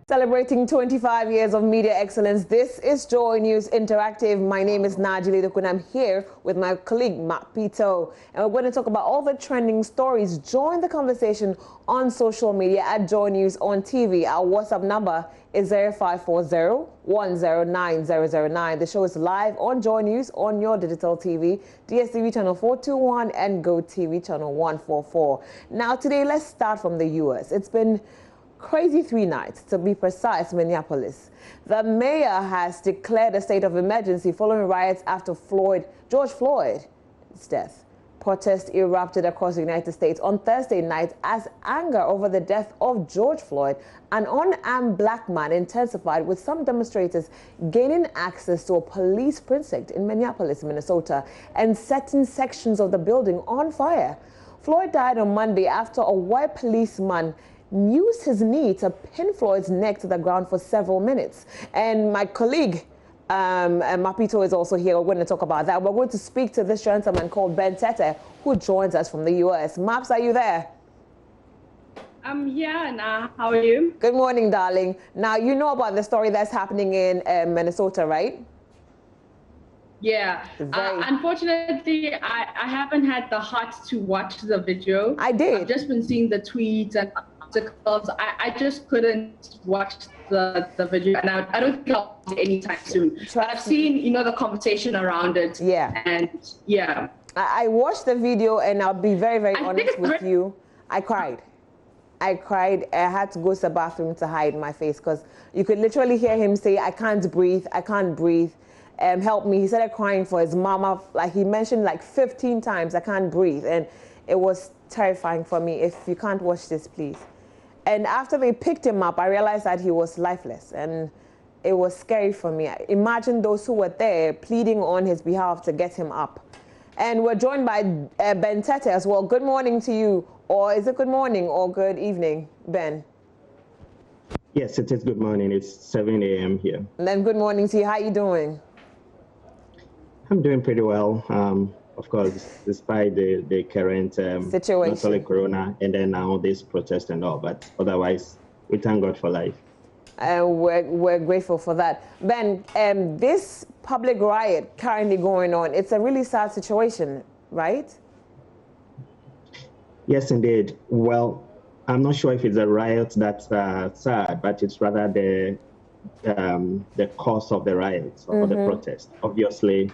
Celebrating 25 years of media excellence, this is Joy News Interactive. My name is ADJELE, and I'm here with my colleague, Mapito. And we're going to talk about all the trending stories. Join the conversation on social media at Joy News on TV. Our WhatsApp number is 0540-109-009. The show is live on Joy News on your digital TV, DSTV channel 421 and GoTV channel 144. Now, today, let's start from the U.S. It's been crazy 3 nights, to be precise, Minneapolis. The mayor has declared a state of emergency following riots after George Floyd's death. Protests erupted across the United States on Thursday night as anger over the death of George Floyd, an unarmed black man, intensified, with some demonstrators gaining access to a police precinct in Minneapolis, Minnesota, and setting sections of the building on fire. Floyd died on Monday after a white policeman used his knee to pin Floyd's neck to the ground for several minutes. And my colleague, Mapito, is also here. We're going to talk about that. We're going to speak to this gentleman called Ben TETTEH, who joins us from the U.S. Maps, are you there? I'm here now. How are you? Good morning, darling. Now, you know about the story that's happening in Minnesota, right? Yeah. Unfortunately, I haven't had the heart to watch the video. I did. I've just been seeing the tweets and articles. I just couldn't watch the video, and I don't think I'll watch it anytime soon. But I've seen, the conversation around it. Yeah. And yeah. I watched the video, and I'll be very, very honest with you. I cried. I had to go to the bathroom to hide my face because you could literally hear him say, "I can't breathe. I can't breathe. Help me." He started crying for his mama. Like, he mentioned like 15 times, "I can't breathe." And it was terrifying for me. If you can't watch this, please. And after they picked him up, I realized that he was lifeless. And it was scary for me. Imagine those who were there pleading on his behalf to get him up. And we're joined by Ben TETTEH as well. Good morning to you. Or is it good morning or good evening, Ben? Yes, it is good morning. It's 7 a.m. here. And then good morning to you. How are you doing? I'm doing pretty well. Of course, despite the current situation, not only Corona, and then now this protest and all, but otherwise, we thank God for life. We're grateful for that. Ben, this public riot currently going on, it's a really sad situation, right? Yes, indeed. Well, I'm not sure if it's a riot that's sad, but it's rather the cause of the riots or the protest. Obviously,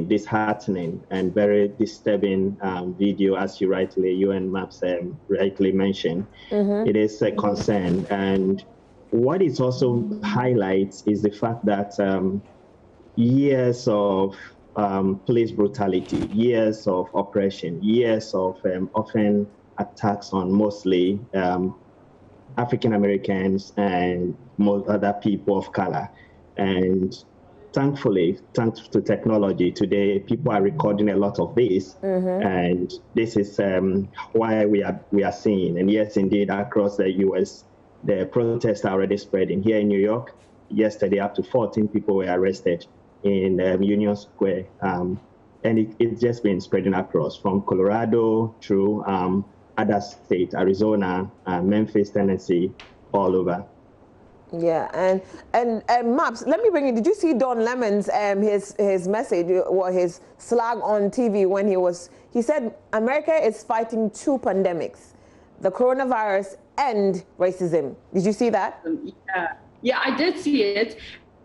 disheartening and very disturbing video, as you and Maps rightly mentioned. It is a concern. And what it also highlights is the fact that years of police brutality, years of oppression, years of often attacks on mostly African Americans and most other people of color. And thankfully, thanks to technology, today people are recording a lot of this, and this is why we are seeing. And yes, indeed, across the U.S., the protests are already spreading. Here in New York, yesterday, up to 14 people were arrested in Union Square, and it's just been spreading across from Colorado through other states, Arizona, Memphis, Tennessee, all over. Yeah, and Maps, let me bring you. Did you see Don Lemon's his message or his slag on TV when he said America is fighting 2 pandemics, the coronavirus and racism. Did you see that? Yeah, I did see it.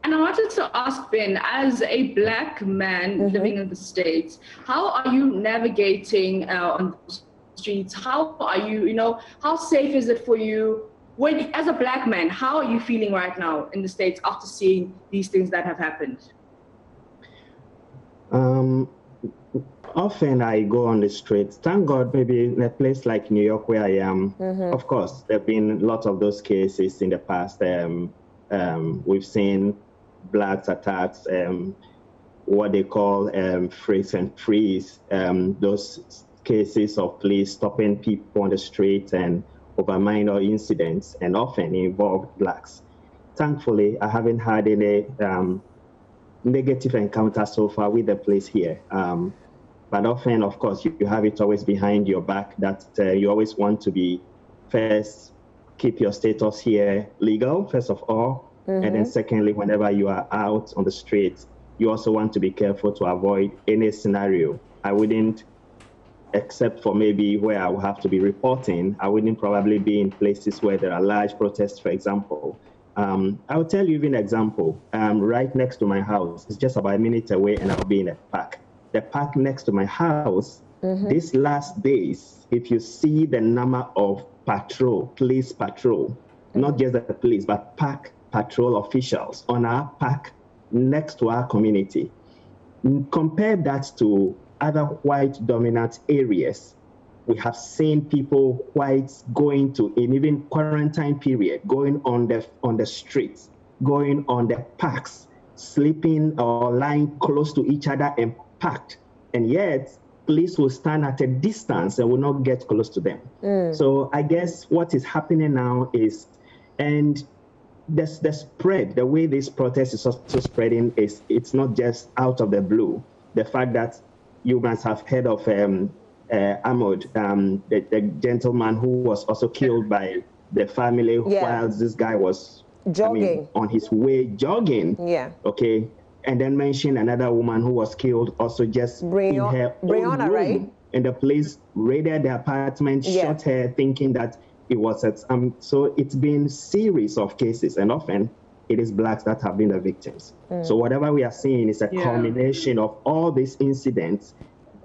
And I wanted to ask Ben, as a black man living in the States, how are you navigating on the streets? How are you, how safe is it for you? When, as a black man, how are you feeling right now in the States after seeing these things that have happened? Often I go on the streets. Thank God, maybe in a place like New York where I am, of course, there have been lots of those cases in the past. We've seen blacks attacks, what they call freeze and freeze, those cases of police stopping people on the street and over minor incidents, and often involved blacks. Thankfully, I haven't had any negative encounter so far with the police here. But often, of course, you have it always behind your back that you always want to be first keep your status here legal, first of all. And then secondly, whenever you are out on the streets, you also want to be careful to avoid any scenario. I wouldn't, except for maybe where I will have to be reporting, I wouldn't probably be in places where there are large protests, for example. I'll tell you even an example. Right next to my house, it's just about a minute away, and I'll be in a park. The park next to my house, these last days, if you see the number of police patrol, not just the police, but park patrol officials on our park next to our community, compare that to other white dominant areas. We have seen people, whites, going to, in even quarantine period, going on the streets, going on the parks, sleeping or lying close to each other and packed. And yet, police will stand at a distance and will not get close to them. So I guess what is happening now is, and the spread, the way this protest is also spreading, is it's not just out of the blue. The fact that you must have heard of Ahmad, the gentleman who was also killed by the family while this guy was jogging, on his way jogging. Okay. And then mention another woman who was killed also just in her own room. Right? And the police raided the apartment, shot her, thinking that it was so it's been series of cases, and often it is blacks that have been the victims. So whatever we are seeing is a culmination of all these incidents.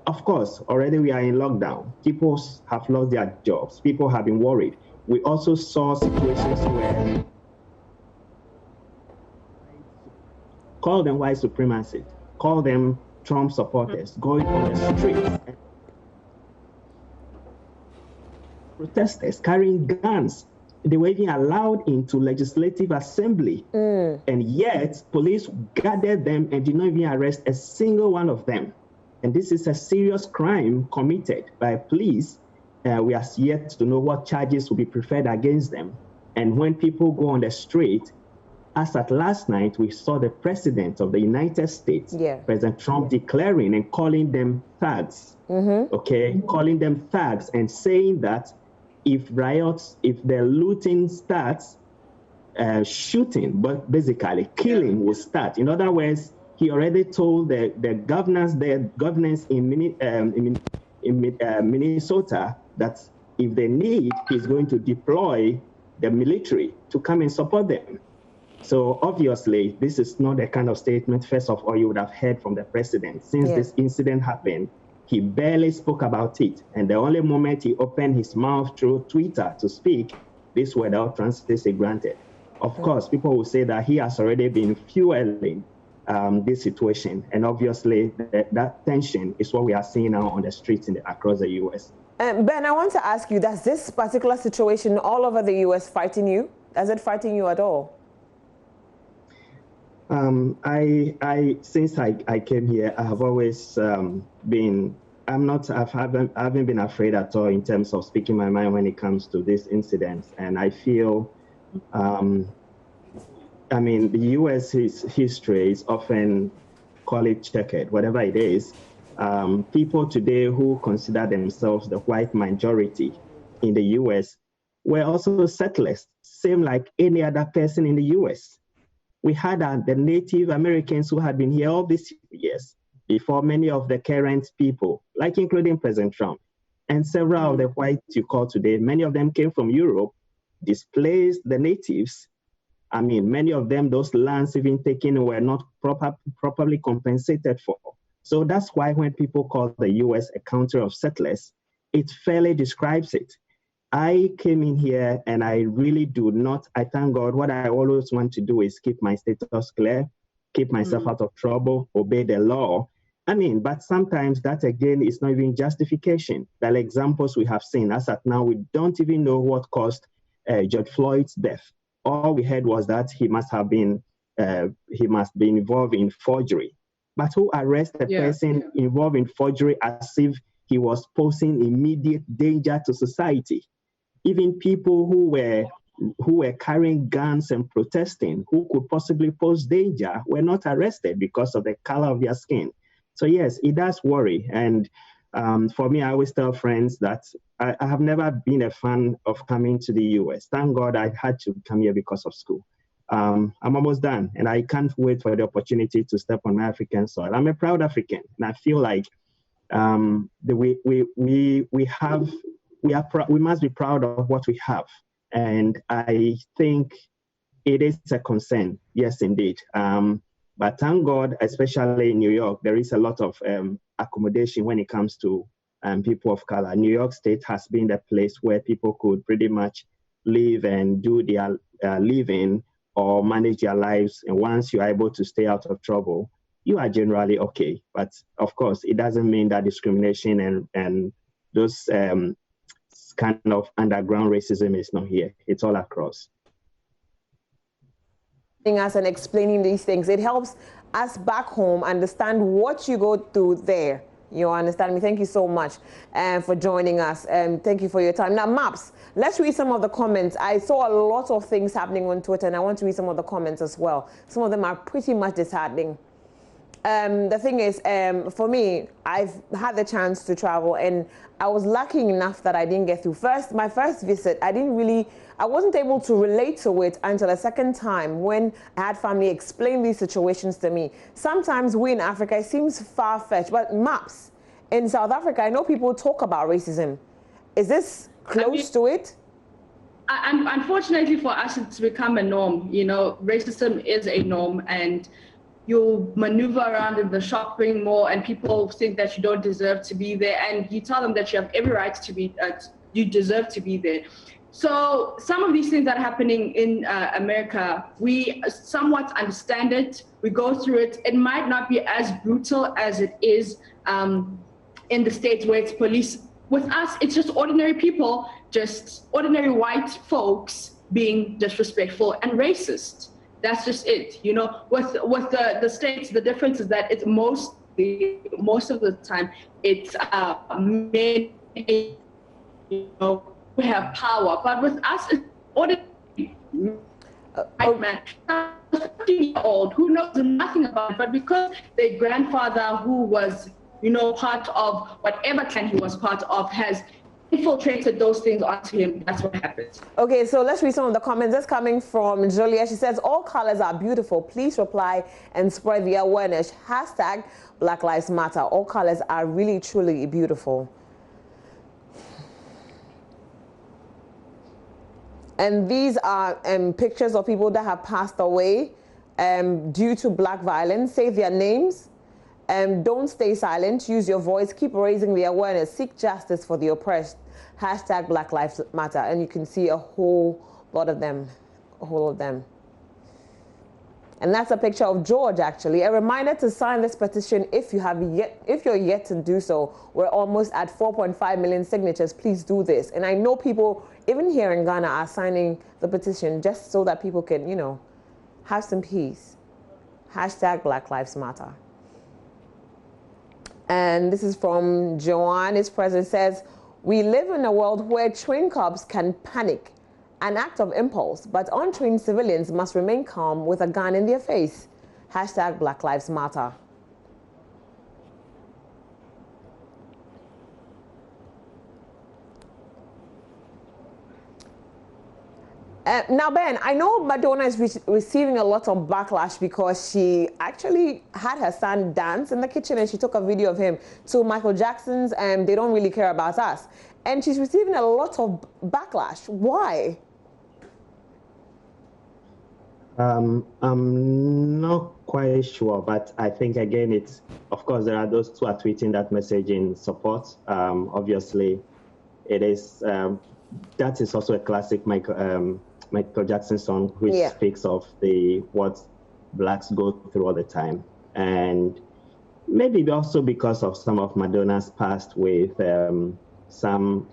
Of course, already we are in lockdown. People have lost their jobs. People have been worried. We also saw situations where, call them white supremacists, call them Trump supporters, going on the streets, protesters carrying guns. They were even allowed into legislative assembly. And yet, police gathered them and did not even arrest a single one of them. And this is a serious crime committed by police. We are yet to know what charges will be preferred against them. And when people go on the street, as at last night, we saw the President of the United States, President Trump, declaring and calling them thugs, calling them thugs, and saying that if riots, if the looting starts, shooting, but basically killing will start. In other words, he already told the governors in Minnesota that if they need, he's going to deploy the military to come and support them. So obviously, this is not the kind of statement, first of all, you would have heard from the president. Since this incident happened, he barely spoke about it. And the only moment he opened his mouth through Twitter to speak, this were the utterances granted. Of course, people will say that he has already been fueling this situation. And obviously, that tension is what we are seeing now on the streets across the U.S. Ben, I want to ask you, does this particular situation all over the U.S. frighten you? Does it frighten you at all? Since I came here, I have always been, I haven't been afraid at all in terms of speaking my mind when it comes to these incidents. And I feel, the U.S. history is often, call it checkered, whatever it is. People today who consider themselves the white majority in the U.S. were also settlers, same like any other person in the U.S. We had the Native Americans who had been here all these years before many of the current people, like including President Trump, and several of the whites you call today, many of them came from Europe, displaced the natives. Many of them, those lands even taken were not properly compensated for. So that's why when people call the U.S. a country of settlers, it fairly describes it. I came in here and I really do not, I thank God, what I always want to do is keep my status clear, keep myself out of trouble, obey the law. But sometimes that again is not even justification. The examples we have seen, as at now, we don't even know what caused George Floyd's death. All we heard was that he must be involved in forgery. But who arrests a person involved in forgery as if he was posing immediate danger to society? Even people who were carrying guns and protesting, who could possibly pose danger, were not arrested because of the color of their skin. So yes, it does worry. And For me, I always tell friends that I have never been a fan of coming to the US. Thank God I had to come here because of school. I'm almost done, and I can't wait for the opportunity to step on my African soil. I'm a proud African, and I feel like we must be proud of what we have, and I think it is a concern. Yes, indeed. But thank God, especially in New York, there is a lot of accommodation when it comes to people of color. New York State has been the place where people could pretty much live and do their living or manage their lives. And once you're able to stay out of trouble, you are generally okay. But of course, it doesn't mean that discrimination and those kind of underground racism is not here. It's all across. Us and explaining these things, it helps us back home understand what you go through there. You understand me? Thank you so much for joining us. Thank you for your time. Now, Maps, let's read some of the comments. I saw a lot of things happening on Twitter, and I want to read some of the comments as well. Some of them are pretty much disheartening. The thing is, for me, I've had the chance to travel, and I was lucky enough that I didn't get through. My first visit, I wasn't able to relate to it until a second time when I had family explain these situations to me. Sometimes we in Africa, it seems far-fetched, but Maps, in South Africa, I know people talk about racism. Is this close to it? Unfortunately for us, it's become a norm. You know, racism is a norm, and you maneuver around in the shopping mall and people think that you don't deserve to be there, and you tell them that you have every right to be, you deserve to be there. So some of these things that are happening in America, we somewhat understand it, we go through it. It might not be as brutal as it is in the States where it's police. With us, it's just ordinary people, just ordinary white folks being disrespectful and racist. That's just it. You know, with the States, the difference is that it's most of the time it's men, you know, who have power. But with us, it's ordinary white man, 50-year-old who knows nothing about it, but because their grandfather, who was, you know, part of whatever clan he was part of, has infiltrated those things onto him, that's what happens. Okay, so let's read some of the comments. That's coming from Julia. She says, all colors are beautiful. Please reply and spread the awareness. Hashtag Black Lives Matter. All colors are really, truly beautiful. And these are pictures of people that have passed away due to black violence. Say their names. Don't stay silent. Use your voice. Keep raising the awareness. Seek justice for the oppressed. Hashtag Black Lives Matter. And you can see a whole lot of them. A whole of them. And that's a picture of George, actually. A reminder to sign this petition if you're yet to do so. We're almost at 4.5 million signatures. Please do this. And I know people, even here in Ghana, are signing the petition just so that people can, you know, have some peace. Hashtag Black Lives Matter. And this is from Joanne. His president says, we live in a world where trained cops can panic, an act of impulse, but untrained civilians must remain calm with a gun in their face. Hashtag Black Lives Matter. Now, Ben, I know Madonna is receiving a lot of backlash because she actually had her son dance in the kitchen and she took a video of him to Michael Jackson's They Don't Really Care About Us. And she's receiving a lot of backlash. Why? I'm not quite sure, but I think, again, it's, of course, there are those who are tweeting that message in support. Obviously, it is, that is also a classic Michael Jackson song, which speaks of what blacks go through all the time. And maybe also because of some of Madonna's past with some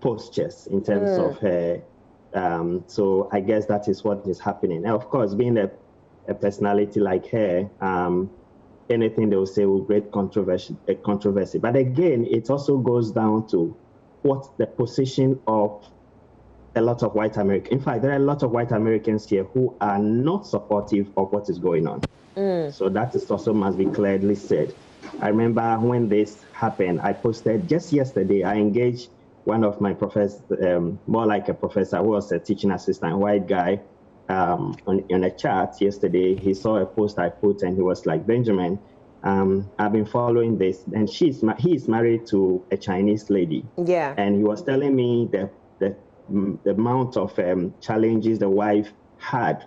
postures in terms of her. So I guess that is what is happening. And of course, being a personality like her, anything they will say will create controversy. But again, it also goes down to what the position of a lot of white Americans. In fact, there are a lot of white Americans here who are not supportive of what is going on. So that is also must be clearly said. I remember when this happened, I posted just yesterday, I engaged one of my professors, more like a professor, who was a teaching assistant, white guy, on a chat yesterday. He saw a post I put and he was like, Benjamin, I've been following this, and he is married to a Chinese lady. Yeah. And he was telling me the amount of challenges the wife had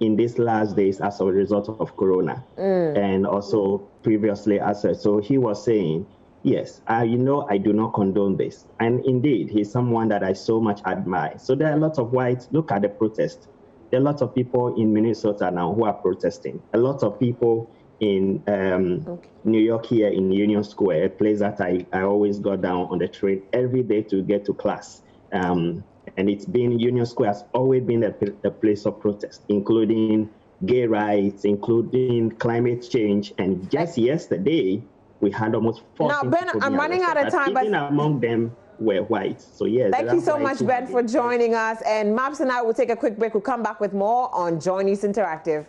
in these last days as a result of Corona, and also previously so he was saying, yes, I do not condone this. And indeed, he's someone that I so much admire. So there are a lot of whites. Look at the protest. There are lots of people in Minnesota now who are protesting. A lot of people in New York here in Union Square, a place that I always go down on the train every day to get to class. And it's been, Union Square has always been a place of protest, including gay rights, including climate change. And just yesterday, we had almost 14 now, Ben, I'm running out of time, but even among them were white. So yes. Thank you so much, Ben, for joining us. And Maps and I will take a quick break. We'll come back with more on JoyNews Interactive.